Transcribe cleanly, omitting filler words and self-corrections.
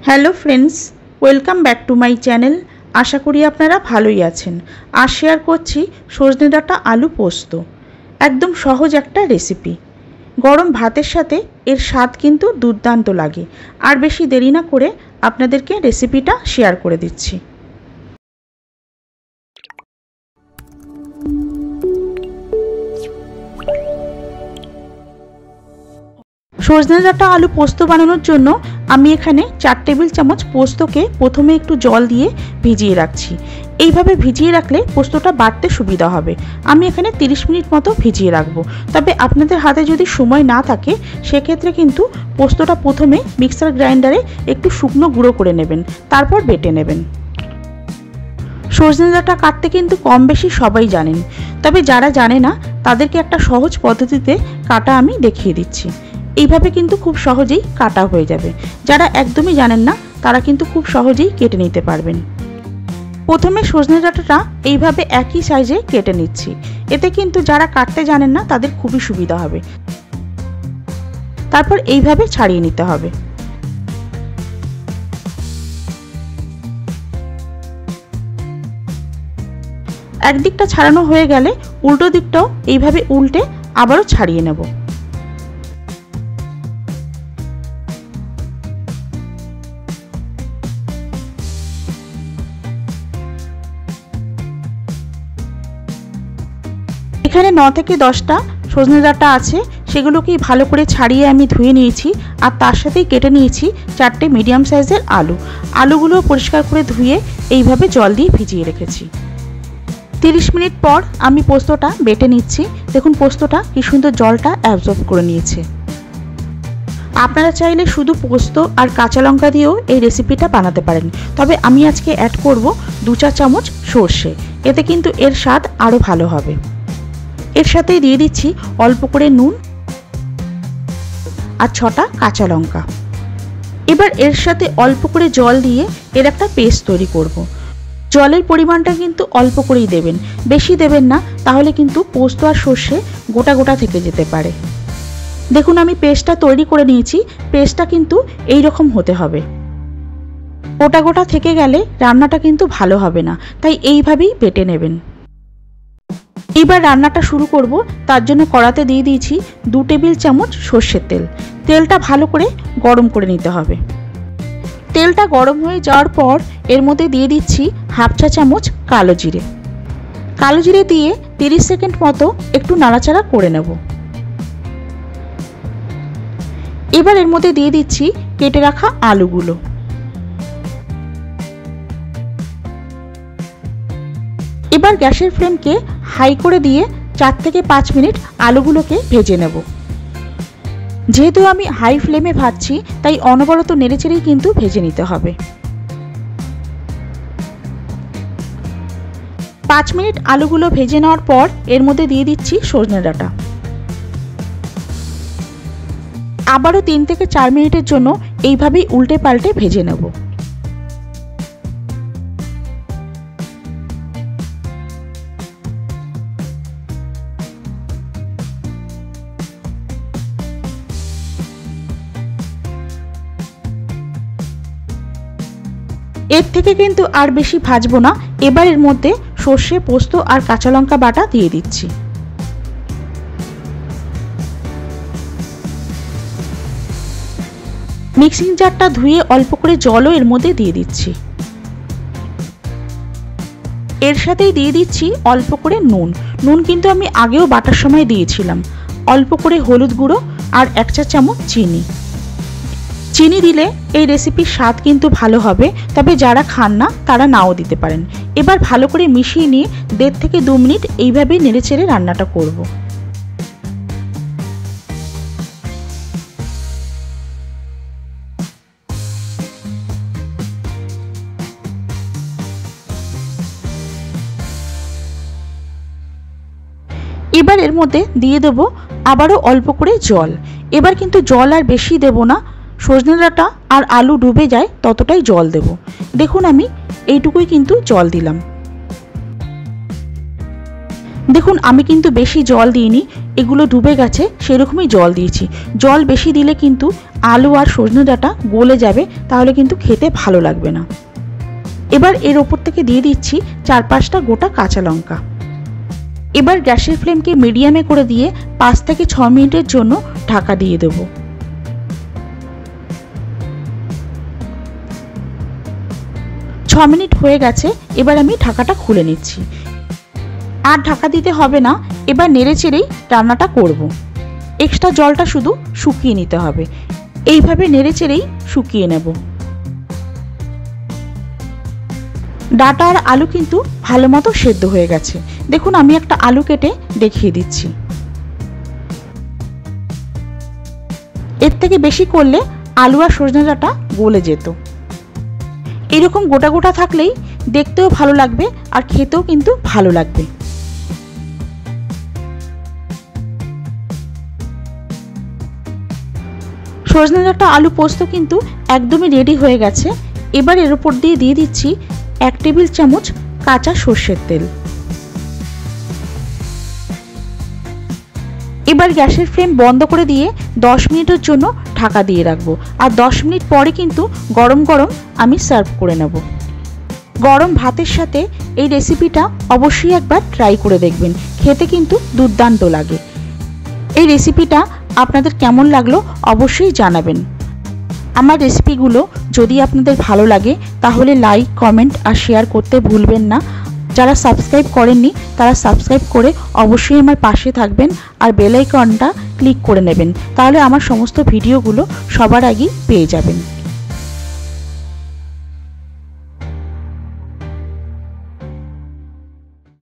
Hello friends, welcome back to my channel. আশা করি আপনারা ভালোই আছেন। আজ শেয়ার করছি সজনে ডাঁটা আলু পোস্ত। একদম সহজ একটা রেসিপি। গরম ভাতের সাথে এর স্বাদ কিন্তু দুর্দান্ত লাগে। আর বেশি দেরি না করে আপনাদেরকে রেসিপিটা শেয়ার করে দিচ্ছি। সজনে ডাঁটা আলু পোস্ত বানানোর জন্য আমি এখানে 4 টেবিল চামচ পোস্তকে প্রথমে একটু জল দিয়ে ভিজিয়ে রাখছি। এইভাবে ভিজিয়ে রাখলে পোস্তটা বাটতে সুবিধা হবে। আমি এখানে 30 মিনিট মতো ভিজিয়ে রাখবো। তবে আপনাদের হাতে যদি সময় না থাকে সেক্ষেত্রে কিন্তু পোস্তটা প্রথমে মিক্সার গ্রাইন্ডারে একটু শুকনো গুঁড়ো করে নেবেন, তারপর বেটে নেবেন। সজনে ডাঁটা কাটতে কিন্তু কম বেশি সবাই জানেন, তবে যারা জানে না তাদেরকে একটা সহজ পদ্ধতিতে কাটা আমি দেখিয়ে দিচ্ছি। এইভাবে কিন্তু খুব সহজেই কাটা হয়ে যাবে। যারা একদমই জানেন না তারা কিন্তু খুব সহজেই কেটে নিতে পারবেন। প্রথমে সজনে ডাঁটাটা এইভাবে একই সাইজে কেটে নিচ্ছি। এতে কিন্তু যারা কাটতে জানেন না তাদের খুবই সুবিধা হবে। তারপর এইভাবে ছাড়িয়ে নিতে হবে। একদিকটা ছাড়ানো হয়ে গেলে উল্টো দিকটাও এইভাবে উল্টে আবারও ছাড়িয়ে নেব। এখানে 9 থেকে 10টা সজনে ডাঁটা আছে, সেগুলোকেই ভালো করে ছাড়িয়ে আমি ধুয়ে নিয়েছি। আর তার সাথেই কেটে নিয়েছি 4টে মিডিয়াম সাইজের আলু। আলুগুলো পরিষ্কার করে ধুয়ে এইভাবে জল দিয়ে ভিজিয়ে রেখেছি। 30 মিনিট পর আমি পোস্তটা বেটে নিচ্ছি। দেখুন পোস্তটা কি সুন্দর জলটা অ্যাবজর্ব করে নিয়েছে। আপনারা চাইলে শুধু পোস্ত আর কাঁচা লঙ্কা দিয়েও এই রেসিপিটা বানাতে পারেন, তবে আমি আজকে অ্যাড করব 2-4 চামচ সর্ষে। এতে কিন্তু এর স্বাদ আরও ভালো হবে। এর সাথেই দিয়ে দিচ্ছি অল্প করে নুন আর 6টা কাঁচা লঙ্কা। এবার এর সাথে অল্প করে জল দিয়ে এর একটা পেস্ট তৈরি করব। জলের পরিমাণটা কিন্তু অল্প করেই দেবেন, বেশি দেবেন না, তাহলে কিন্তু পোস্ত আর সর্ষে গোটা গোটা থেকে যেতে পারে। দেখুন আমি পেস্টটা তৈরি করে নিয়েছি। পেস্টটা কিন্তু এই রকম হতে হবে। গোটা গোটা থেকে গেলে রান্নাটা কিন্তু ভালো হবে না, তাই এইভাবেই বেটে নেবেন। এবার রান্নাটা শুরু করব। তার জন্য কড়াতে দিয়ে দিয়েছি 2 টেবিল চামচ সর্ষের তেল। তেলটা ভালো করে গরম করে নিতে হবে। তেলটা গরম হয়ে যাওয়ার পর এর মধ্যে দিয়ে দিচ্ছি 1/2 চা চামচ কালো জিরে। কালো জিরে দিয়ে 30 সেকেন্ড মতো একটু নাড়াচাড়া করে নেব। এবার এর মধ্যে দিয়ে দিচ্ছি কেটে রাখা আলুগুলো। এবার গ্যাসের ফ্লেমকে হাই করে দিয়ে 4 থেকে 5 মিনিট আলুগুলোকে ভেজে নেব। যেহেতু আমি হাই ফ্লেমে ভাজছি তাই অনবরত নেড়েচেড়েই কিন্তু ভেজে নিতে হবে। 5 মিনিট আলুগুলো ভেজে নেওয়ার পর এর মধ্যে দিয়ে দিচ্ছি সজনে ডাঁটা। আবারও 3 থেকে 4 মিনিটের জন্য এইভাবেই উল্টে পাল্টে ভেজে নেব। এর থেকে কিন্তু আর বেশি ভাজবো না। এবার এর মধ্যে সর্ষে, পোস্ত আর কাঁচা লঙ্কা বাটা দিয়ে দিচ্ছি। মিক্সিং জারটা ধুয়ে অল্প করে জলও এর মধ্যে দিয়ে দিচ্ছি। এর সাথেই দিয়ে দিচ্ছি অল্প করে নুন। নুন কিন্তু আমি আগেও বাটার সময় দিয়েছিলাম। অল্প করে হলুদ গুঁড়ো আর 1 চা চামচ চিনি। চিনি দিলে এই রেসিপির স্বাদ কিন্তু ভালো হবে, তবে যারা খান না তারা নাও দিতে পারেন। এবার ভালো করে মিশিয়ে নিয়ে 1.5 থেকে 2 মিনিট এইভাবেই নেড়েচেড়ে রান্নাটা করব। এবার এর মধ্যে দিয়ে দেব আবারও অল্প করে জল। এবার কিন্তু জল আর বেশি দেব না, সজনে ডাঁটা আর আলু ডুবে যায় ততটাই জল দেব। দেখুন আমি এইটুকুই কিন্তু জল দিলাম। দেখুন আমি কিন্তু বেশি জল দিইনি। এগুলো ডুবে গেছে সেরকমই জল দিয়েছি। জল বেশি দিলে কিন্তু আলু আর সজনে ডাঁটা গলে যাবে, তাহলে কিন্তু খেতে ভালো লাগবে না। এবার এর ওপর থেকে দিয়ে দিচ্ছি 4-5টা গোটা কাঁচা লঙ্কা। এবার গ্যাসের ফ্লেমকে মিডিয়ামে করে দিয়ে 5 থেকে 6 মিনিটের জন্য ঢাকা দিয়ে দেব। 6 মিনিট হয়ে গেছে, এবার আমি ঢাকাটা খুলে নিচ্ছি। আর ঢাকা দিতে হবে না, এবার নেড়েচেড়েই রান্নাটা করব। এক্সট্রা জলটা শুধু শুকিয়ে নিতে হবে, এইভাবে নেড়েচেড়েই শুকিয়ে নেব। ডাঁটা আর আলু কিন্তু ভালো মতো সেদ্ধ হয়ে গেছে। দেখুন আমি একটা আলু কেটে দেখিয়ে দিচ্ছি। এর থেকে বেশি করলে আলু আর সজনে ডাঁটা গলে যেত। এরকম গোটা গোটা থাকলেই দেখতেও ভালো লাগবে আর খেতেও কিন্তু ভালো লাগবে। সজনে ডাঁটা আলু পোস্ত কিন্তু একদমই রেডি হয়ে গেছে। এবার এর উপর দিয়ে দিচ্ছি 1 টেবিল চামচ কাঁচা সর্ষের তেল। এবার গ্যাসের ফ্লেম বন্ধ করে দিয়ে 10 মিনিটের জন্য ঢাকা দিয়ে রাখবো। আর 10 মিনিট পরে কিন্তু গরম গরম আমি সার্ভ করে নেব। গরম ভাতের সাথে এই রেসিপিটা অবশ্যই একবার ট্রাই করে দেখবেন, খেতে কিন্তু দুর্দান্ত লাগে। এই রেসিপিটা আপনাদের কেমন লাগলো অবশ্যই জানাবেন। আমার রেসিপিগুলো যদি আপনাদের ভালো লাগে তাহলে লাইক, কমেন্ট আর শেয়ার করতে ভুলবেন না। যারা সাবস্ক্রাইব করেননি তারা সাবস্ক্রাইব করে অবশ্যই আমার পাশে থাকবেন আর বেল আইকনটা ক্লিক করে নেবেন, তাহলে আমার সমস্ত ভিডিওগুলো সবার আগেই পেয়ে যাবেন।